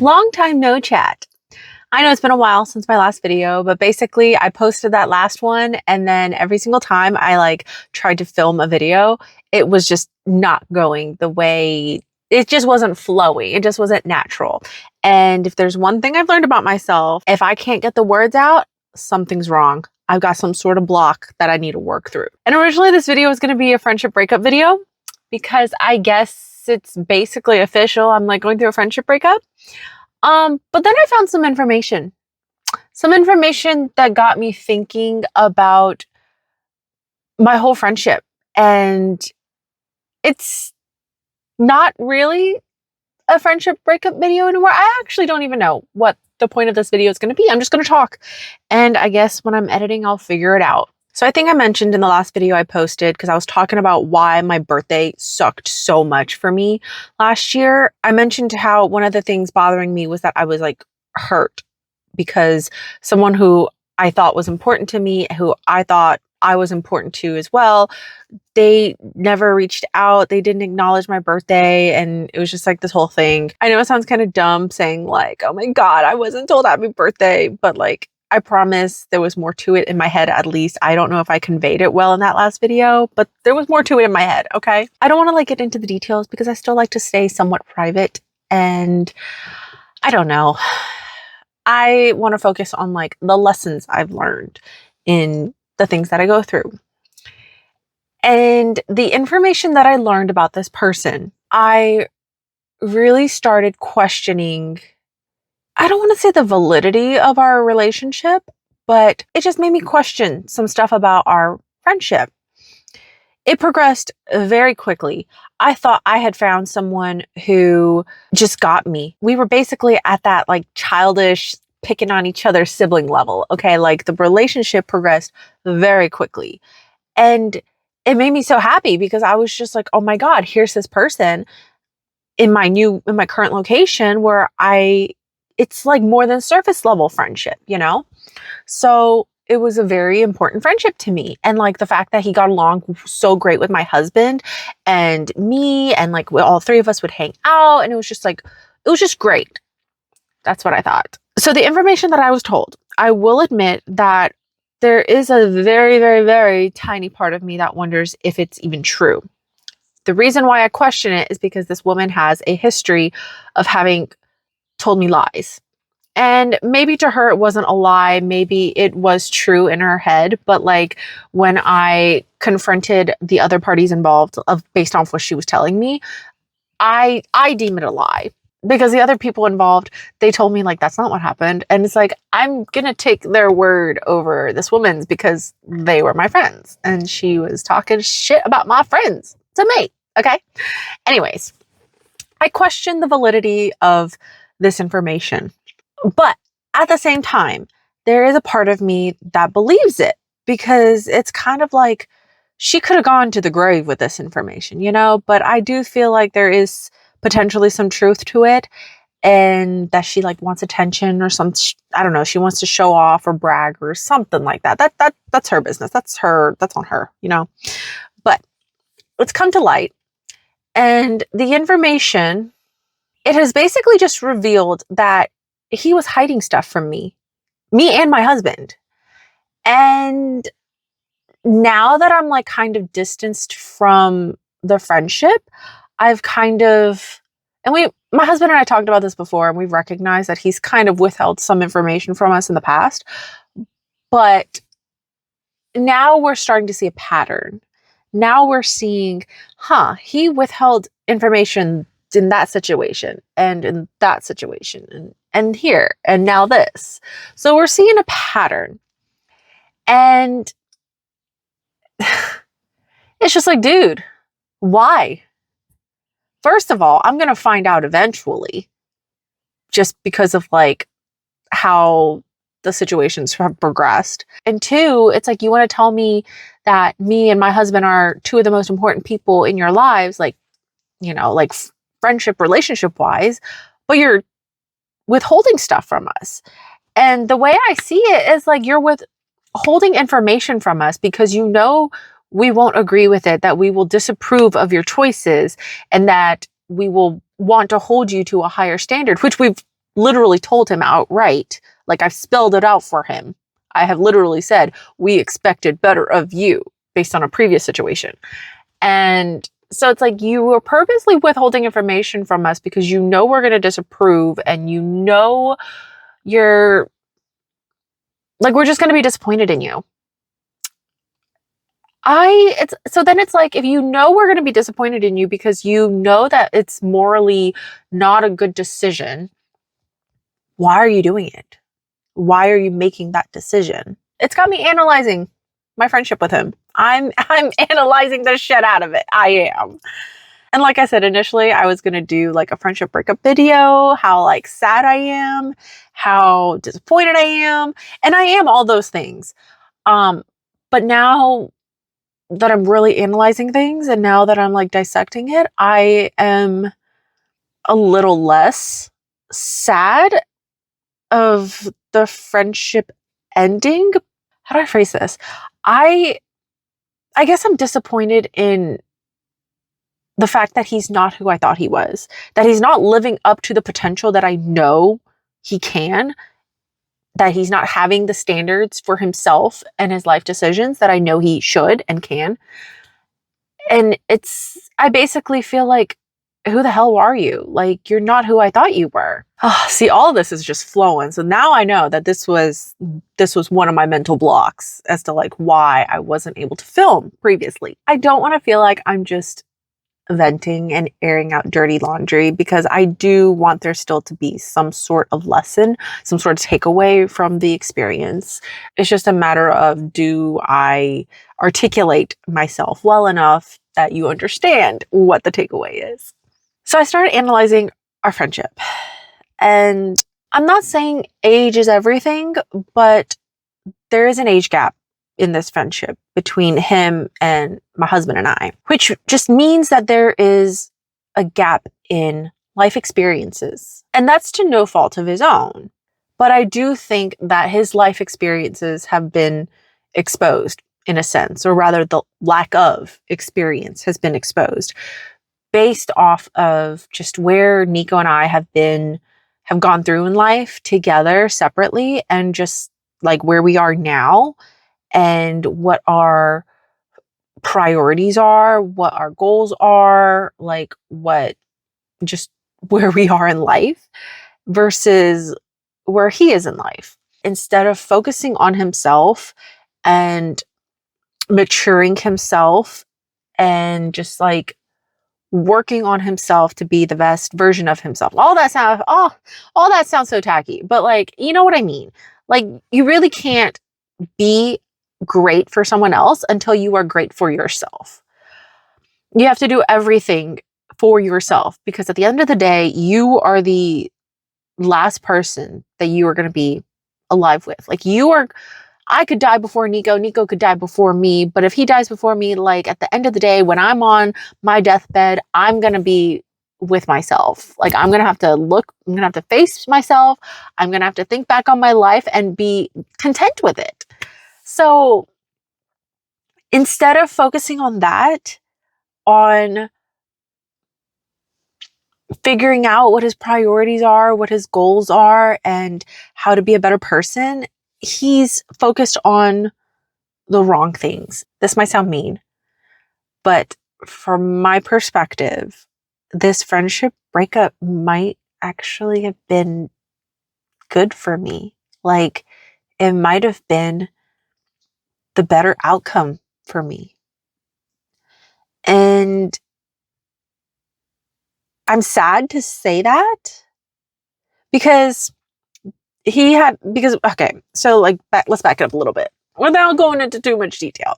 Long time no chat. I know it's been a while since my last video, but basically I posted that last one and then every single time I tried to film a video, it was just not going the way it just wasn't flowing. It just wasn't natural. And if there's one thing I've learned about myself, if I can't get the words out, something's wrong. I've got some sort of block that I need to work through. And originally this video was going to be a friendship breakup video because I guess it's basically official. I'm going through a friendship breakup. But then I found some information that got me thinking about my whole friendship. And it's not really a friendship breakup video anymore. I actually don't even know what the point of this video is going to be. I'm just going to talk. And I guess when I'm editing, I'll figure it out. So I think I mentioned in the last video I posted, because I was talking about why my birthday sucked so much for me last year. I mentioned how one of the things bothering me was that I was hurt because someone who I thought was important to me, who I thought I was important to as well, they never reached out. They didn't acknowledge my birthday. And it was just this whole thing. I know it sounds kind of dumb saying oh my God, I wasn't told happy birthday, but I promise there was more to it in my head, at least. I don't know if I conveyed it well in that last video, but there was more to it in my head, okay? I don't want to get into the details because I still like to stay somewhat private, and I don't know. I want to focus on the lessons I've learned in the things that I go through. And the information that I learned about this person, I really started questioning, I don't want to say the validity of our relationship, but it just made me question some stuff about our friendship. It progressed very quickly. I thought I had found someone who just got me. We were basically at that childish picking on each other sibling level. Okay. The relationship progressed very quickly. And it made me so happy because I was just oh my God, here's this person in my current location where it's more than surface level friendship, So it was a very important friendship to me. And the fact that he got along so great with my husband and me, and all three of us would hang out. And it was just great. That's what I thought. So the information that I was told, I will admit that there is a very, very, very tiny part of me that wonders if it's even true. The reason why I question it is because this woman has a history of having told me lies. And maybe to her it wasn't a lie, maybe it was true in her head, but when I confronted the other parties involved based off what she was telling me, I deem it a lie. Because the other people involved, they told me that's not what happened. And it's I'm gonna take their word over this woman's because they were my friends. And she was talking shit about my friends to me. Okay. Anyways, I question the validity of this information. But at the same time, there is a part of me that believes it because it's kind of she could have gone to the grave with this information, but I do feel there is potentially some truth to it, and that she wants attention or I don't know, she wants to show off or brag or something like that. That's her business. That's on her, But it's come to light, and the information, it has basically just revealed that he was hiding stuff from me and my husband. And now that I'm kind of distanced from the friendship, I've my husband and I talked about this before, and we've recognized that he's kind of withheld some information from us in the past. But now we're starting to see a pattern. Now we're seeing, he withheld information in that situation and in that situation and here and now this. So we're seeing a pattern. And it's just dude, why? First of all, I'm going to find out eventually, just because of how the situations have progressed. And two, it's you want to tell me that me and my husband are two of the most important people in your lives, friendship, relationship wise, but you're withholding stuff from us. And the way I see it is you're withholding information from us because we won't agree with it, that we will disapprove of your choices, and that we will want to hold you to a higher standard, which we've literally told him outright, like I've spelled it out for him. I have literally said, we expected better of you based on a previous situation. And so it's like you were purposely withholding information from us because you know we're going to disapprove, and you know you're like, we're just going to be disappointed in you. So then it's like, if you know we're going to be disappointed in you because you know that it's morally not a good decision, why are you doing it? Why are you making that decision? It's got me analyzing my friendship with him. I'm analyzing the shit out of it. I am. And like I said, initially I was going to do like a friendship breakup video, how like sad I am, how disappointed I am. And I am all those things. But now that I'm really analyzing things, and now that I'm like dissecting it, I am a little less sad of the friendship ending. How do I phrase this? I guess I'm disappointed in the fact that he's not who I thought he was, that he's not living up to the potential that I know he can, that he's not having the standards for himself and his life decisions that I know he should and can. And I basically feel like, who the hell are you? Like, you're not who I thought you were. Oh, see, all of this is just flowing. So now I know that this was one of my mental blocks as to like why I wasn't able to film previously. I don't want to feel like I'm just venting and airing out dirty laundry, because I do want there still to be some sort of lesson, some sort of takeaway from the experience. It's just a matter of, do I articulate myself well enough that you understand what the takeaway is? So I started analyzing our friendship, and I'm not saying age is everything, but there is an age gap in this friendship between him and my husband and I, which just means that there is a gap in life experiences. And that's to no fault of his own. But I do think that his life experiences have been exposed in a sense, or rather the lack of experience has been exposed based off of just where Nico and I have gone through in life together separately, and just like where we are now and what our priorities are, what our goals are, like what just where we are in life versus where he is in life. Instead of focusing on himself and maturing himself and just like working on himself to be the best version of himself. All that sounds so tacky, but like, you know what I mean? Like, you really can't be great for someone else until you are great for yourself. You have to do everything for yourself, because at the end of the day, you are the last person that you are going to be alive with. Like, I could die before Nico, Nico could die before me, but if he dies before me, like at the end of the day, when I'm on my deathbed, I'm going to be with myself. Like, I'm going to have to face myself. I'm going to have to think back on my life and be content with it. So instead of focusing on that, on figuring out what his priorities are, what his goals are, and how to be a better person, he's focused on the wrong things. This might sound mean, but from my perspective, this friendship breakup might actually have been good for me. Like, it might have been the better outcome for me. And I'm sad to say that, because okay, so like, let's back it up a little bit without going into too much detail.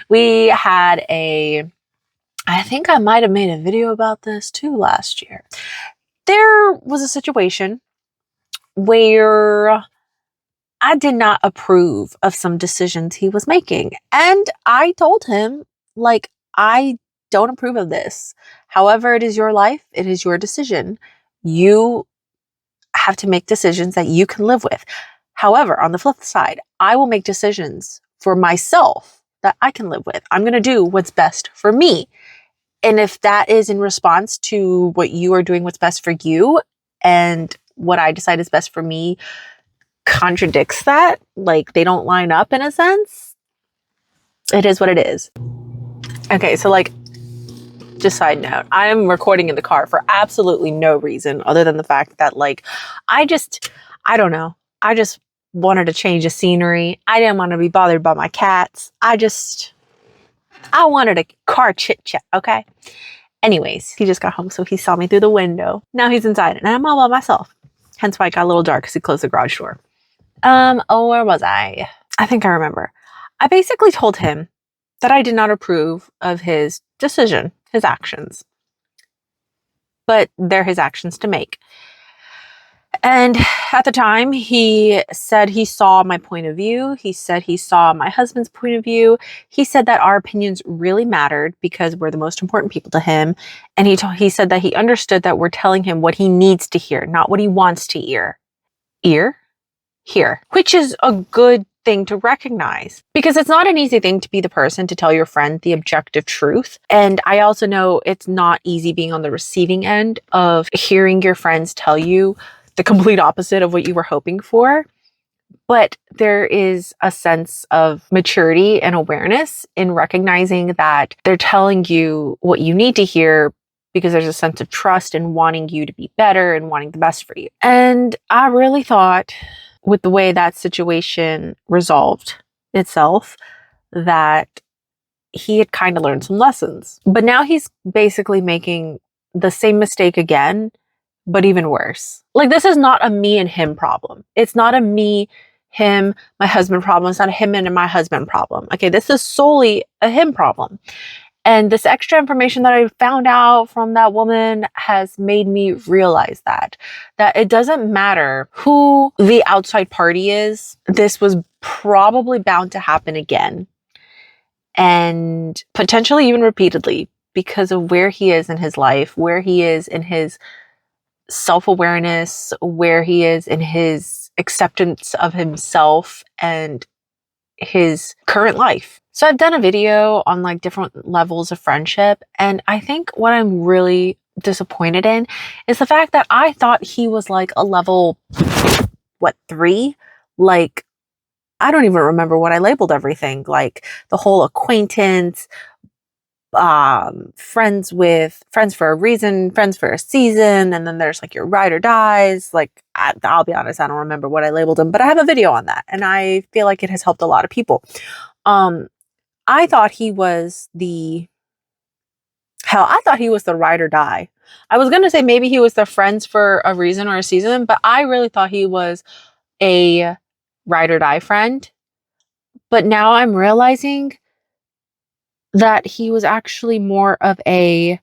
We had I think I might have made a video about this too last year. There was a situation where I did not approve of some decisions he was making. And I told him, like, I don't approve of this. However, it is your life. It is your decision. You have to make decisions that you can live with. However, on the flip side, I will make decisions for myself that I can live with. I'm going to do what's best for me. And if that is in response to what you are doing, what's best for you, and what I decide is best for me contradicts that. Like, they don't line up in a sense. It is what it is. Okay, so like, just side note, I am recording in the car for absolutely no reason other than the fact that like, I don't know. I just wanted to change the scenery. I didn't want to be bothered by my cats. I wanted a car chit chat, okay? Anyways, he just got home, so he saw me through the window. Now he's inside, and I'm all by myself. Hence why it got a little dark, because he closed the garage door. Where was I? I think I remember. I basically told him that I did not approve of his decision, his actions. But they're his actions to make. And at the time, he said he saw my point of view. He said he saw my husband's point of view. He said that our opinions really mattered because we're the most important people to him. And he said that he understood that we're telling him what he needs to hear, not what he wants to hear. Hear. Which is a good thing to recognize, because it's not an easy thing to be the person to tell your friend the objective truth. And I also know it's not easy being on the receiving end of hearing your friends tell you the complete opposite of what you were hoping for. But there is a sense of maturity and awareness in recognizing that they're telling you what you need to hear, because there's a sense of trust and wanting you to be better and wanting the best for you. And I really thought, with the way that situation resolved itself, that he had kind of learned some lessons. But now he's basically making the same mistake again, but even worse. Like, this is not a me and him problem. It's not a me, him, my husband problem. It's not a him and my husband problem. Okay, this is solely a him problem. And this extra information that I found out from that woman has made me realize that it doesn't matter who the outside party is. This was probably bound to happen again, and potentially even repeatedly, because of where he is in his life, where he is in his self-awareness, where he is in his acceptance of himself and his current life. So I've done a video on like different levels of friendship, and I think what I'm really disappointed in is the fact that I thought he was like a level 3. Like, I don't even remember what I labeled everything, like the whole acquaintance, friends for a reason, friends for a season, and then there's like your ride or dies. Like, I'll be honest, I don't remember what I labeled them, but I have a video on that, and I feel like it has helped a lot of people. I thought he was the ride or die. I was gonna say maybe he was the friends for a reason or a season, but I really thought he was a ride or die friend. But now I'm realizing that he was actually more of a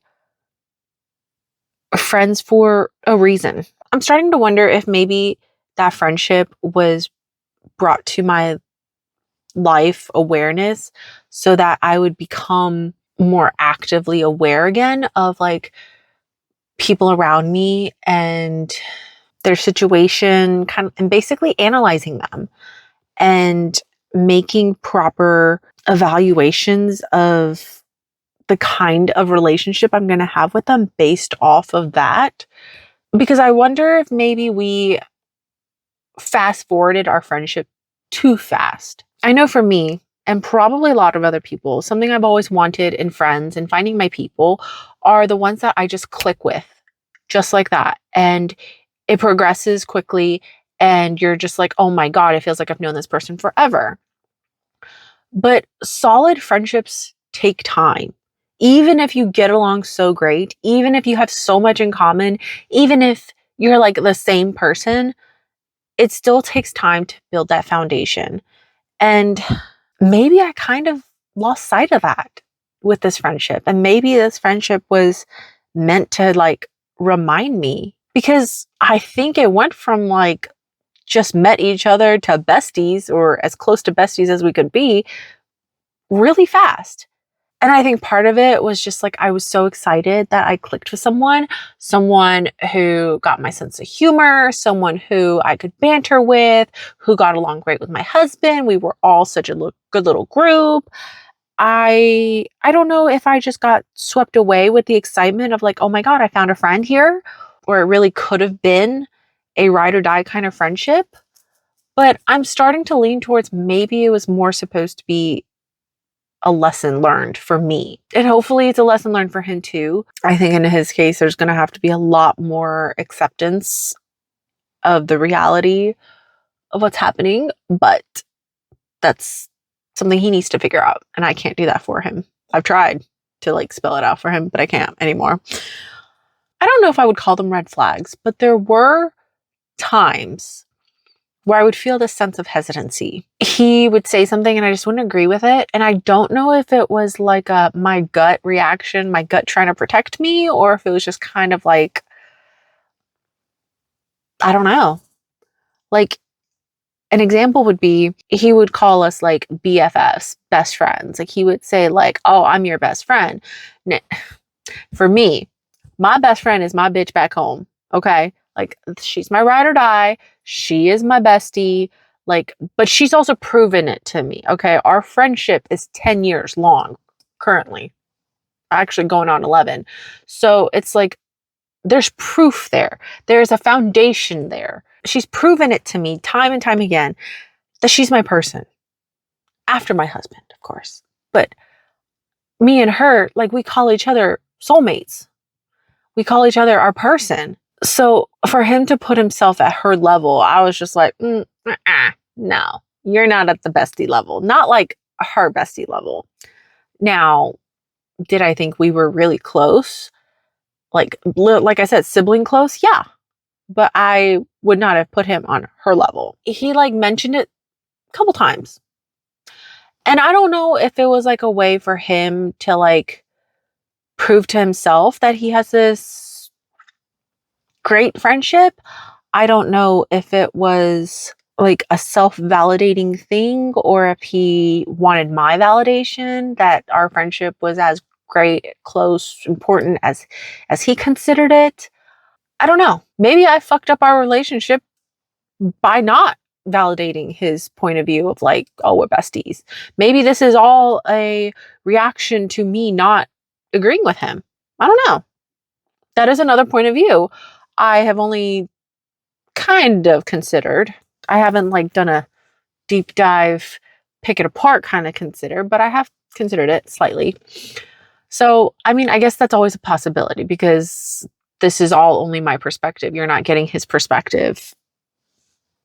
friends for a reason. I'm starting to wonder if maybe that friendship was brought to my life awareness so that I would become more actively aware again of like people around me and their situation, and basically analyzing them and making proper evaluations of the kind of relationship I'm going to have with them based off of that. Because I wonder if maybe we fast forwarded our friendship too fast. I know for me, and probably a lot of other people, something I've always wanted in friends and finding my people are the ones that I just click with, just like that. And it progresses quickly, and you're just like, oh my God, it feels like I've known this person forever. But solid friendships take time. Even if you get along so great, even if you have so much in common, even if you're like the same person, it still takes time to build that foundation. And maybe I kind of lost sight of that with this friendship. And maybe this friendship was meant to like remind me, because I think it went from like just met each other to besties, or as close to besties as we could be, really fast. And I think part of it was just like I was so excited that I clicked with someone who got my sense of humor, someone who I could banter with, who got along great with my husband. We were all such a good little group. I don't know if I just got swept away with the excitement of like, oh my God, I found a friend here, or it really could have been a ride or die kind of friendship, but I'm starting to lean towards maybe it was more supposed to be a lesson learned for me. And hopefully it's a lesson learned for him too. I think in his case, there's going to have to be a lot more acceptance of the reality of what's happening, but that's something he needs to figure out. And I can't do that for him. I've tried to like spell it out for him, but I can't anymore. I don't know if I would call them red flags, but there were times where I would feel this sense of hesitancy. He would say something and I just wouldn't agree with it. And I don't know if it was like my gut reaction, my gut trying to protect me, or if it was just kind of like, I don't know. Like, an example would be, he would call us like BFFs, best friends. Like he would say like, oh, I'm your best friend. For me, my best friend is my bitch back home. Okay. Like she's my ride or die. She is my bestie. Like, but she's also proven it to me. Okay. Our friendship is 10 years long currently, actually going on 11. So it's like, there's proof there. There's a foundation there. She's proven it to me time and time again that she's my person. After my husband, of course. But me and her, like we call each other soulmates. We call each other our person. So for him to put himself at her level, I was just like, no, you're not at the bestie level. Not like her bestie level. Now, did I think we were really close? Like I said, sibling close? Yeah. But I would not have put him on her level. He like mentioned it a couple times. And I don't know if it was like a way for him to like prove to himself that he has this great friendship. I don't know if it was like a self-validating thing or if he wanted my validation that our friendship was as great, close, important as he considered it. I don't know. Maybe I fucked up our relationship by not validating his point of view of like, oh, we're besties. Maybe this is all a reaction to me not agreeing with him. I don't know. That is another point of view I have only kind of considered. I haven't like done a deep dive, pick it apart kind of consider, but I have considered it slightly. So, I mean, I guess that's always a possibility because this is all only my perspective. You're not getting his perspective.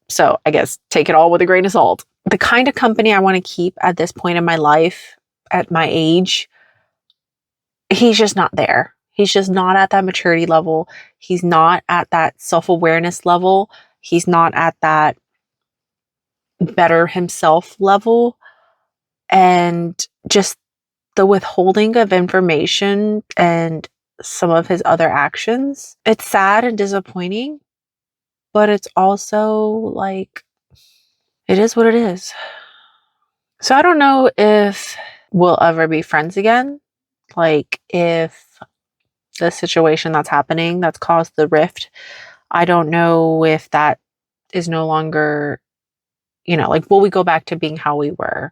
So I guess take it all with a grain of salt. The kind of company I want to keep at this point in my life, at my age, he's just not there. He's just not at that maturity level. He's not at that self-awareness level. He's not at that better himself level. And just the withholding of information and some of his other actions. It's sad and disappointing, but it's also like, it is what it is. So I don't know if we'll ever be friends again. Like if the situation that's happening that's caused the rift, I don't know if that is no longer, like, will we go back to being how we were?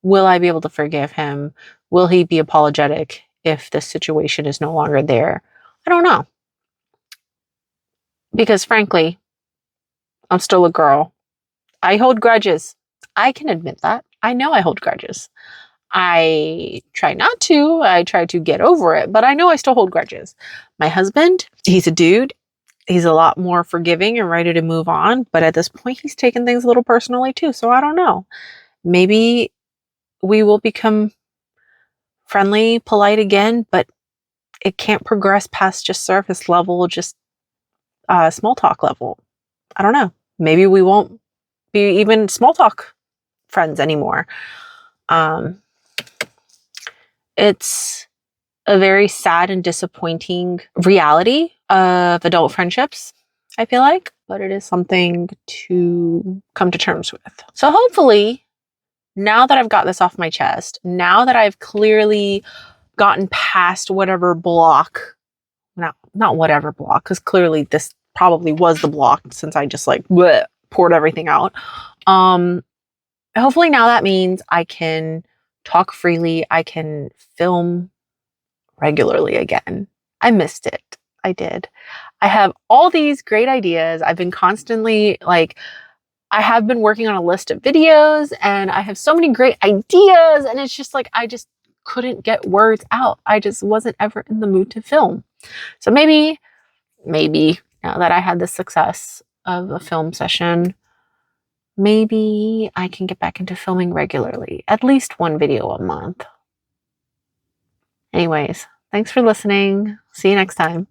Will I be able to forgive him? Will he be apologetic if this situation is no longer there? I don't know. Because frankly, I'm still a girl. I hold grudges. I can admit that. I know I hold grudges. I try not to. I try to get over it, but I know I still hold grudges. My husband, he's a dude. He's a lot more forgiving and ready to move on, but at this point, he's taken things a little personally too. So I don't know. Maybe we will become friendly, polite again, but it can't progress past just surface level, just small talk level. I don't know. Maybe we won't be even small talk friends anymore. It's a very sad and disappointing reality of adult friendships, I feel like, but it is something to come to terms with. So hopefully, now that I've got this off my chest, now that I've clearly gotten past whatever block, not whatever block, because clearly this probably was the block since I just like poured everything out. Hopefully now that means I can talk freely. I can film regularly again. I missed it. I did. I have all these great ideas. I've been constantly like, I have been working on a list of videos and I have so many great ideas. And it's just like, I just couldn't get words out. I just wasn't ever in the mood to film. So maybe now that I had the success of a film session, maybe I can get back into filming regularly, at least one video a month. Anyways, thanks for listening. See you next time.